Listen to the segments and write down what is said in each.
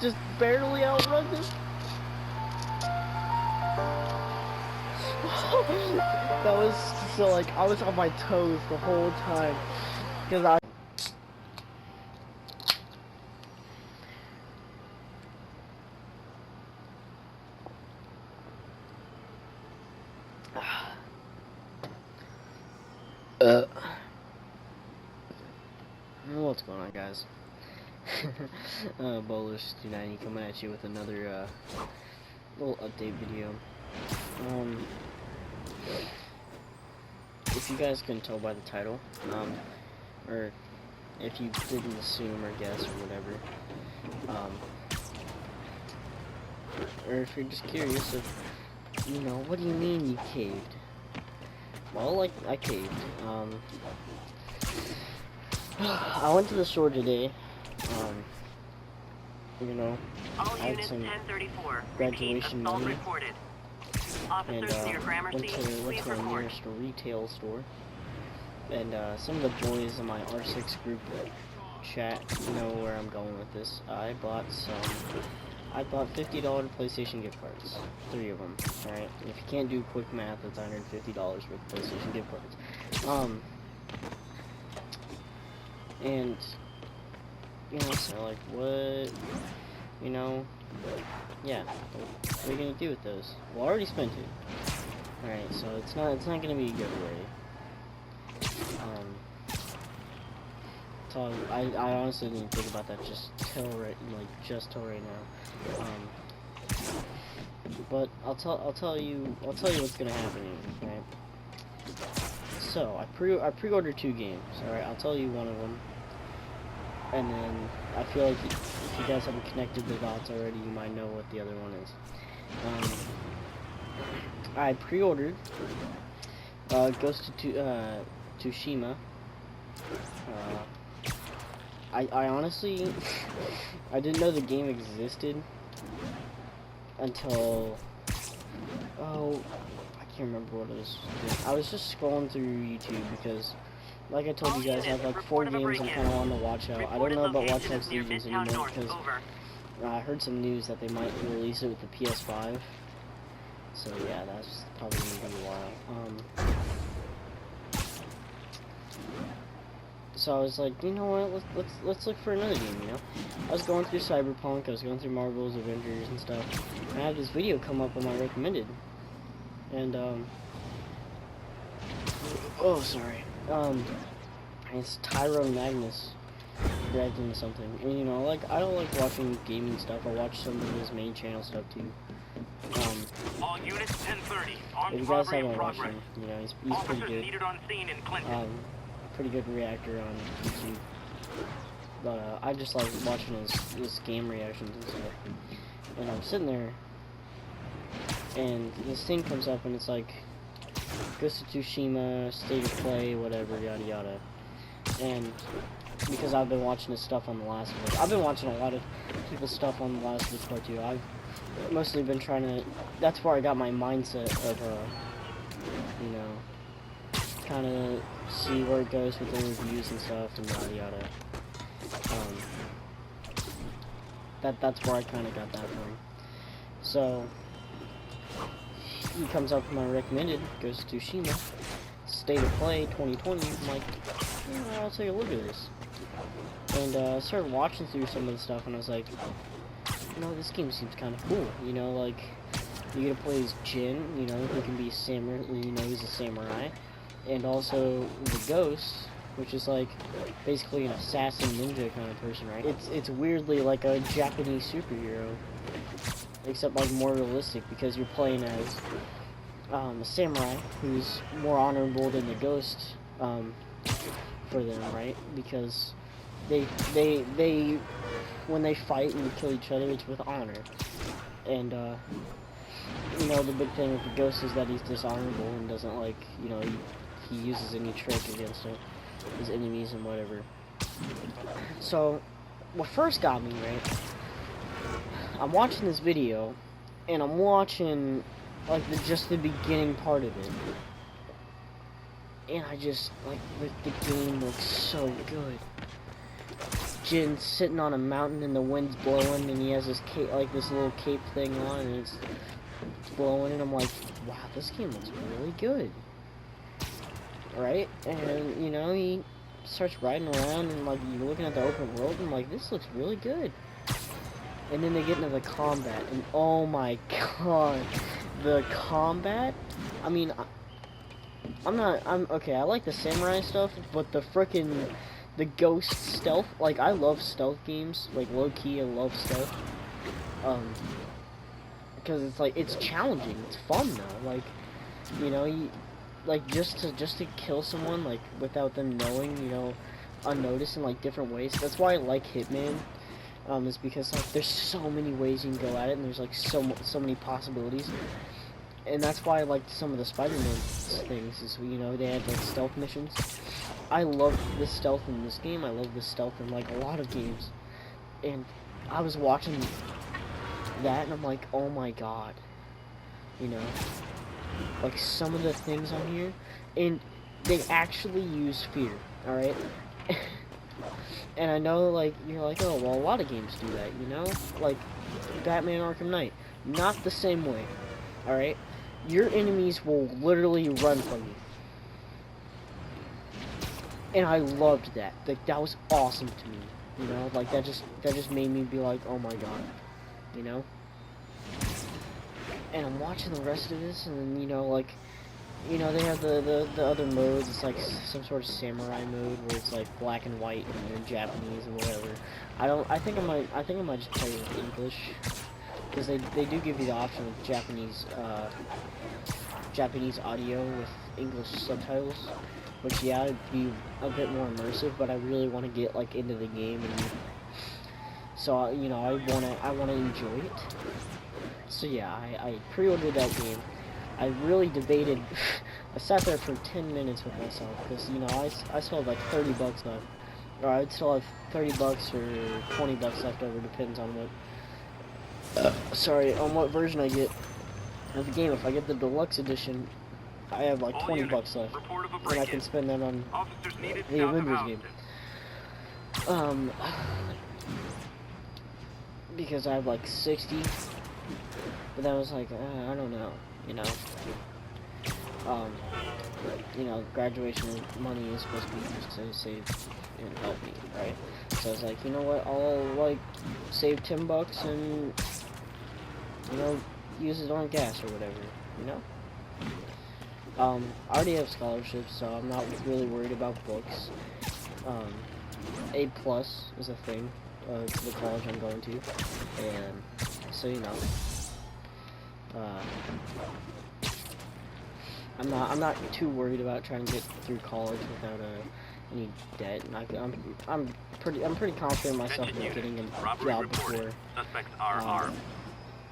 Just barely outrun this. That was so like I was on my toes the whole time because I. What's going on, guys? Bowlers290 coming at you with another little update video. If you guys couldn't tell by the title, or if you didn't assume or guess or whatever, or if you're just curious of, you know, what do you mean you caved? Well, like, I caved. I went to the store today. You know, I had some graduation money, and went to my nearest retail store. And some of the boys in my R6 group chat know where I'm going with this. I bought $50 PlayStation gift cards, 3 of them. All right, if you can't do quick math, that's $150 worth of PlayStation gift cards. And, you know, so like, what, you know, yeah, what are you gonna do with those? Well, I already spent it. Alright, so it's not gonna be a giveaway. So I honestly didn't think about that till right now. But I'll tell you what's gonna happen, right? So I pre-ordered 2 games. Alright, I'll tell you one of them. And then, I feel like if you guys haven't connected the dots already, you might know what the other one is. I pre-ordered Ghost of Tsushima. I honestly, I didn't know the game existed until, I can't remember what it was. I was just scrolling through YouTube because, like I told you guys, I have like 4 games I'm kind of on the watch out. I don't know about Watch Dogs Legions anymore because I heard some news that they might release it with the PS5. So yeah, that's probably gonna be a while. So I was like, you know what? Let's look for another game. You know, I was going through Cyberpunk, I was going through Marvel's Avengers and stuff, and I had this video come up on my recommended, and oh sorry. It's Tyrone Magnus reacting to something. And you know, like, I don't like watching gaming stuff. I watch some of his main channel stuff too. All units 1030. If you guys haven't watched him, you know, he's pretty good. Pretty good reactor on YouTube. But I just like watching his game reactions and stuff. And I'm sitting there, and this thing comes up, and it's like Ghost of Tsushima, State of Play, whatever, yada yada. And because I've been watching his stuff on The Last of Us, I've been watching a lot of people's stuff on The Last of Us Part 2. I've mostly been trying to, that's where I got my mindset of, you know, kind of see where it goes with the reviews and stuff, and yada yada. That's where I kind of got that from. So he comes up with my recommended, Ghost of Tsushima, State of Play 2020. I'm like, yeah, I'll take a look at this. And I started watching through some of the stuff, and I was like, you know, this game seems kind of cool. You know, like, you get to play as Jin, you know, who can be a samurai, you know, he's a samurai. And also the ghost, which is like basically an assassin ninja kind of person, right? It's weirdly like a Japanese superhero, except like more realistic because you're playing as a samurai who's more honorable than the ghost for them, right? Because they when they fight and kill each other, it's with honor. And you know, the big thing with the ghost is that he's dishonorable and doesn't like, you know, he uses any trick against his enemies and whatever. So what first got me, right, I'm watching this video and I'm watching like just the beginning part of it, and I just like the game looks so good. Jin's sitting on a mountain and the wind's blowing and he has this cape, like this little cape thing on, and it's blowing, and I'm like, wow, this game looks really good, right? And you know, he starts riding around and like you're looking at the open world and I'm like, this looks really good. And then they get into the combat and oh my god, the combat, I mean, I'm okay, I like the samurai stuff, but the frickin' the ghost stealth, like, I love stealth games, like, low-key, I love stealth, because it's, like, it's challenging, it's fun, though, like, you know, like, just to kill someone, like, without them knowing, you know, unnoticed in, like, different ways. That's why I like Hitman, is because, like, there's so many ways you can go at it, and there's, like, so many possibilities. And that's why I liked some of the Spider-Man things, is, you know, they had, like, stealth missions. I love the stealth in this game, I love the stealth in, like, a lot of games. And I was watching that, and I'm like, oh my god. You know? Like, some of the things on here, and they actually use fear, alright? And I know, like, you're like, oh, well, a lot of games do that, you know? Like, Batman Arkham Knight. Not the same way, alright? Your enemies will literally run from you. And I loved that. Like, that was awesome to me. You know, like, that just made me be like, oh my god. You know? And I'm watching the rest of this, and then, you know, like, you know, they have the other modes. It's like some sort of samurai mode where it's like black and white and in Japanese and whatever. I think I might just play with English, because they do give you the option of Japanese audio with English subtitles, which, yeah, it'd be a bit more immersive, but I really want to get, like, into the game, and so, you know, I wanna enjoy it. So yeah, I pre-ordered that game. I really debated. I sat there for 10 minutes with myself, because, you know, I still have like $30 left, or I'd still have $30 or $20 left over, depends on what. Sorry, on what version I get of the game. If I get the deluxe edition, I have like $20 left, and I can spend that on the Avengers game. Because I have like 60, but then I was like, I don't know, you know. You know, graduation money is supposed to be used to save and help me, right? So I was like, you know what, I'll like save $10 and, you know, use it on gas or whatever, you know? I already have scholarships, so I'm not really worried about books. A+ is a thing, to the college I'm going to, and so, you know, I'm not too worried about trying to get through college without any debt. And I'm pretty confident myself in getting a job before.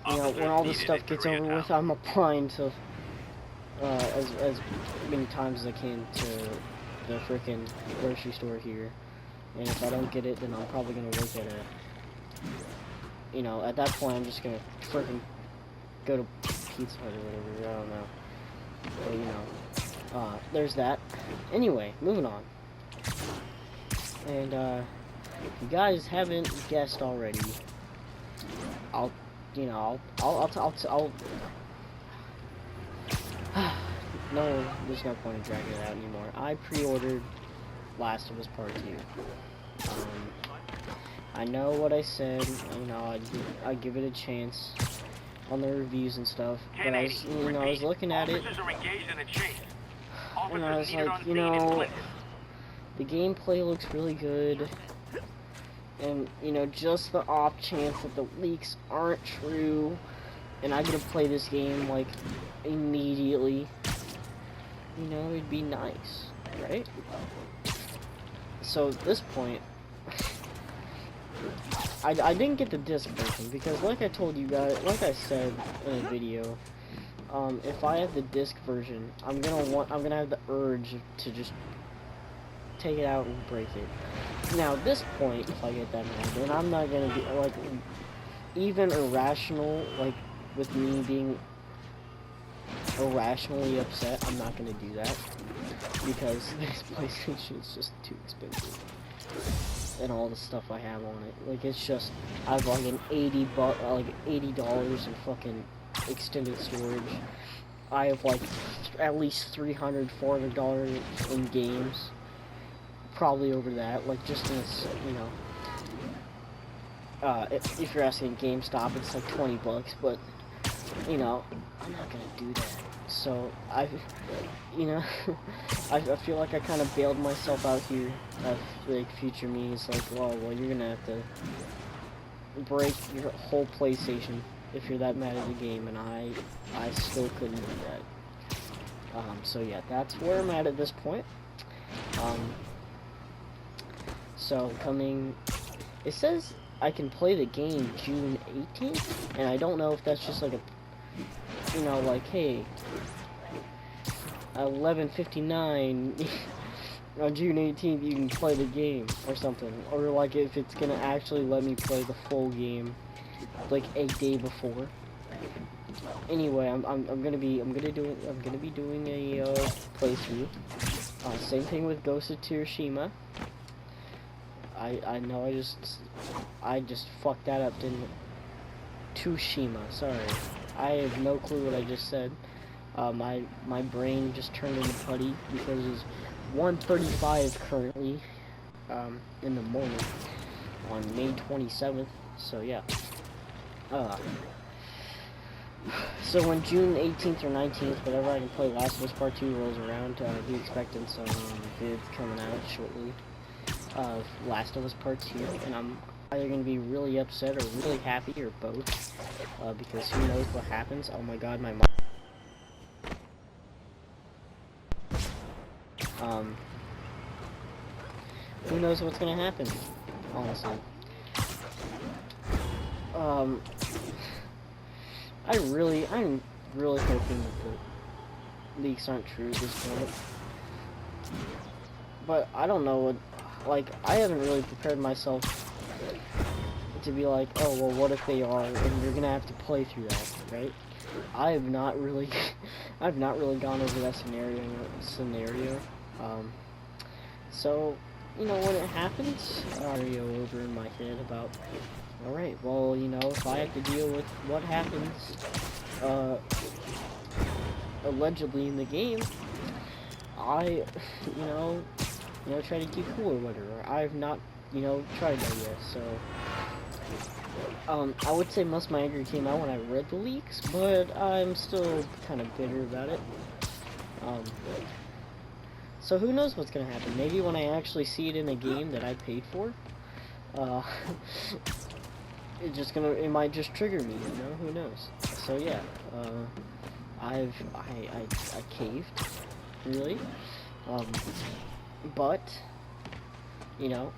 You know, when all this stuff gets over with, I'm applying to as many times as I can to the frickin' grocery store here. And if I don't get it, then I'm probably gonna work at a, you know, at that point I'm just gonna frickin' go to Pizza Hut or whatever, I don't know. But, you know, there's that. Anyway, moving on. And, if you guys haven't guessed already, I'll no, there's no point in dragging it out anymore. I pre-ordered Last of Us Part 2. I know what I said, you know, I'd give it a chance on the reviews and stuff, but I was, you know, I was looking at it, and I was like, you know, The gameplay looks really good. And, you know, just the off chance that the leaks aren't true, and I get to play this game, like, immediately, you know, it'd be nice, right? So, at this point, I didn't get the disc version, because like I told you guys, like I said in a video, if I have the disc version, I'm gonna have the urge to just take it out and break it. Now, at this point, if I get that mad, then I'm not gonna be, like, even irrational, like, with me being irrationally upset, I'm not gonna do that, because this PlayStation is just too expensive, and all the stuff I have on it. Like, it's just, I have, like, an $80 in fucking extended storage. I have, like, at least $300, $400 in games. Probably over that, like, just in this, you know, if you're asking GameStop, it's like 20 bucks, but, you know, I'm not gonna do that. So, you know, I feel like I kind of bailed myself out here. Like, future me is like, well, you're gonna have to break your whole PlayStation if you're that mad at the game, and I still couldn't do that. So yeah, that's where I'm at this point. So, it says I can play the game June 18th, and I don't know if that's just like a, you know, like, hey, 11:59 on June 18th you can play the game, or something, or like if it's gonna actually let me play the full game, like, a day before. Anyway, I'm gonna be doing a playthrough. Same thing with Ghost of Tsushima. I know I just fucked that up, didn't I? Tsushima, sorry. I have no clue what I just said. My brain just turned into putty because it's 1:35 currently, in the morning on May 27th. So yeah. So when June 18th or 19th, whatever I can play Last of Us Part 2 rolls around, be expecting some vids coming out shortly of Last of Us Part 2, and I'm either going to be really upset or really happy, or both, because who knows what happens. Oh my god, my mom. Who knows what's going to happen, honestly. I'm really hoping that the leaks aren't true at this point. But I don't know what, like, I haven't really prepared myself to be like, oh, well, what if they are, and you're gonna have to play through that, right? I have not really, I've not really gone over that scenario. So, you know, when it happens, scenario over in my head about, alright, well, you know, if I have to deal with what happens, allegedly in the game, I, you know, try to keep cool or whatever. I've not, you know, tried that yet, so, I would say most of my anger came out when I read the leaks, but I'm still kind of bitter about it. So who knows what's gonna happen? Maybe when I actually see it in a game that I paid for, it might just trigger me, you know, who knows? So yeah, I caved, really, but, you know,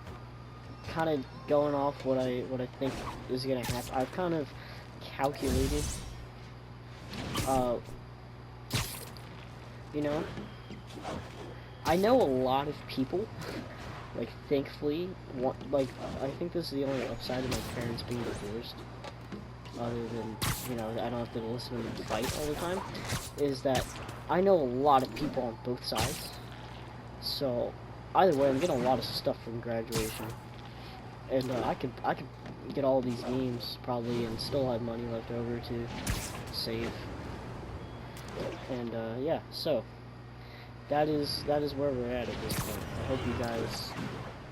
kind of going off what I think is gonna happen, I've kind of calculated, you know, I know a lot of people, like, thankfully, like, I think this is the only upside of my parents being divorced, other than, you know, I don't have to listen to them fight all the time, is that I know a lot of people on both sides, so, either way, I'm getting a lot of stuff from graduation, and, I could get all these games, probably, and still have money left over to save, and, yeah, so, that is where we're at this point. I hope you guys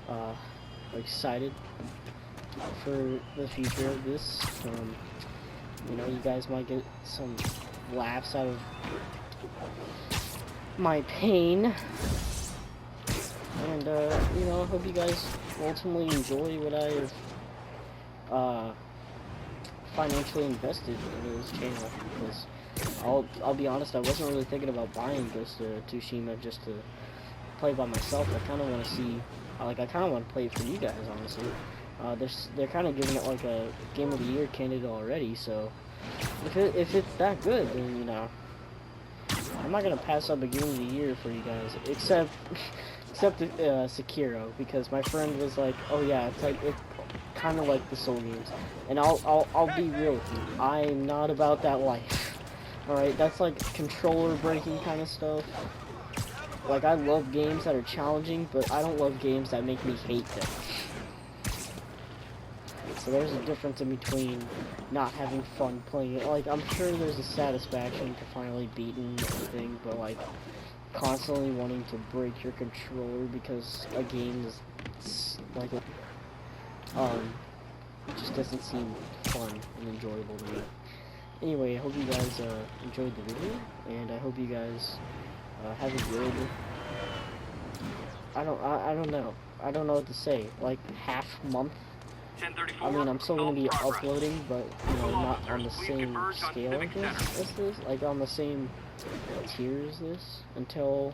are excited for the future of this. You know, you guys might get some laughs out of my pain. And you know, I hope you guys ultimately enjoy what I've financially invested into this channel. Because I'll be honest, I wasn't really thinking about buying Ghost of Tsushima just to play by myself. I kind of want to see, I kind of want to play it for you guys, honestly. They're kind of giving it like a Game of the Year candidate already, so if it's that good, then you know, I'm not gonna pass up a Game of the Year for you guys, except Sekiro, because my friend was like, oh yeah, it's kind of like the Soul games, and I'll be real with you, I'm not about that life. All right, that's like controller breaking kind of stuff. Like, I love games that are challenging, but I don't love games that make me hate them. So there's a difference in between not having fun playing it. Like, I'm sure there's a satisfaction to finally beating everything, but like, constantly wanting to break your controller because a game is like, it just doesn't seem fun and enjoyable to me. Anyway, I hope you guys enjoyed the video, and I hope you guys have a good, I don't know. I don't know what to say. Like, half month. I mean, I'm still gonna be uploading, but you know, not on the same scale as this, like on the same tier as this, until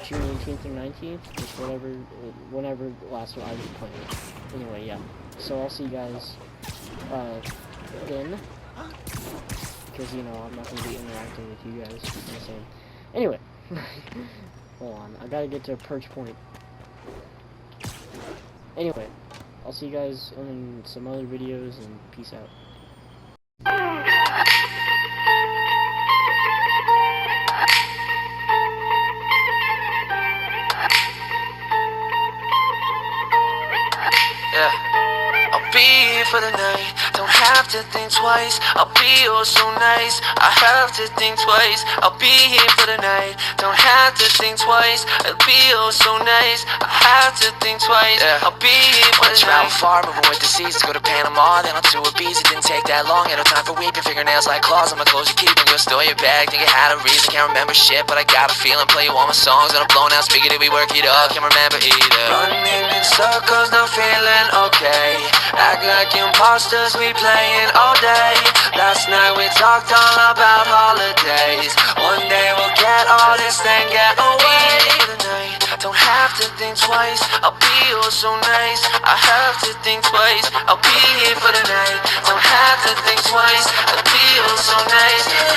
June 18th or 19th, just whenever the last one I was playing. Anyway, yeah. So I'll see you guys then, because you know I'm not gonna be interacting with you guys the same. Anyway, hold on, I gotta get to a perch point. Anyway, I'll see you guys in some other videos, and peace out. Yeah. I'll be here for the night, don't have to think twice. I'll be oh so nice, I have to think twice. I'll be here for the night, don't have to think twice. I'll be oh so nice, I have to think twice. I'll be here for the night. Travel far, moving with the seasons, go to Panama, then on to Ibiza. It didn't take that long, had no time for weeping. Fingernails like claws on my clothes, you keep them. Go store your bag, think you had a reason. Can't remember shit, but I got a feeling. Play you all my songs on a blown out speaker, did we work it up? Can't remember either. Running in circles, not feeling okay. Act like imposters, we playing all day. Last night we talked all about holidays. One day we'll get all this, then get away. Tonight, don't have to think twice. I'll be oh so nice, I have to think twice. I'll be here for the night, don't have to think twice. I'll be oh so nice.